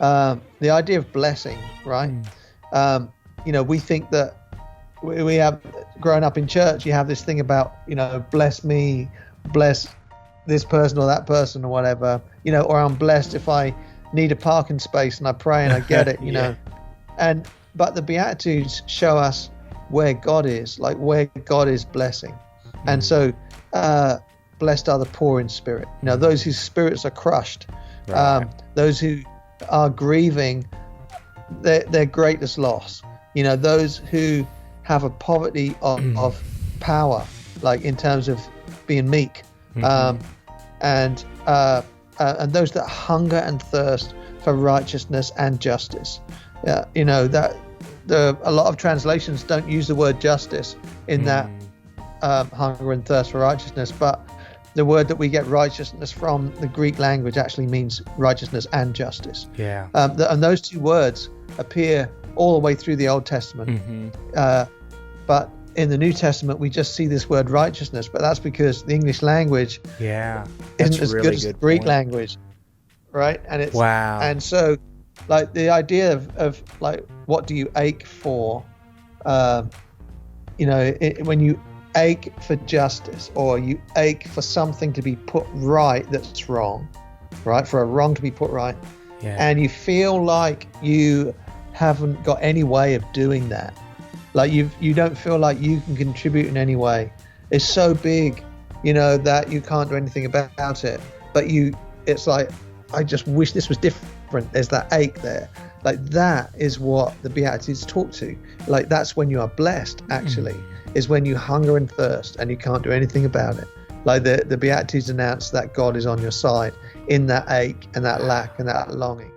the idea of blessing, right? We think that we have, grown up in church, you have this thing about, bless me, bless this person or that person or whatever, or I'm blessed if I need a parking space and I pray and I get it, know. But the Beatitudes show us where God is, like where God is blessing. And so blessed are the poor in spirit, those whose spirits are crushed, those who are grieving their greatest loss, those who have a poverty of power, like in terms of being meek, and those that hunger and thirst for righteousness and justice. That a lot of translations don't use the word justice in that hunger and thirst for righteousness, but the word that we get righteousness from, the Greek language, actually means righteousness and justice. And those two words appear all the way through the Old Testament. But in the New Testament, we just see this word righteousness, but that's because the English language isn't as good as the Greek language, right? And it's and so, like, the idea of like, what do you ache for? When you ache for justice, or you ache for something to be put right that's wrong, right? For a wrong to be put right, and you feel like you haven't got any way of doing that. Like you don't feel like you can contribute in any way. It's so big, that you can't do anything about it. But it's like, I just wish this was different. There's that ache there. Like, that is what the Beatitudes talk to. Like, that's when you are blessed, actually, is when you hunger and thirst and you can't do anything about it. Like the Beatitudes announce that God is on your side in that ache and that lack and that longing.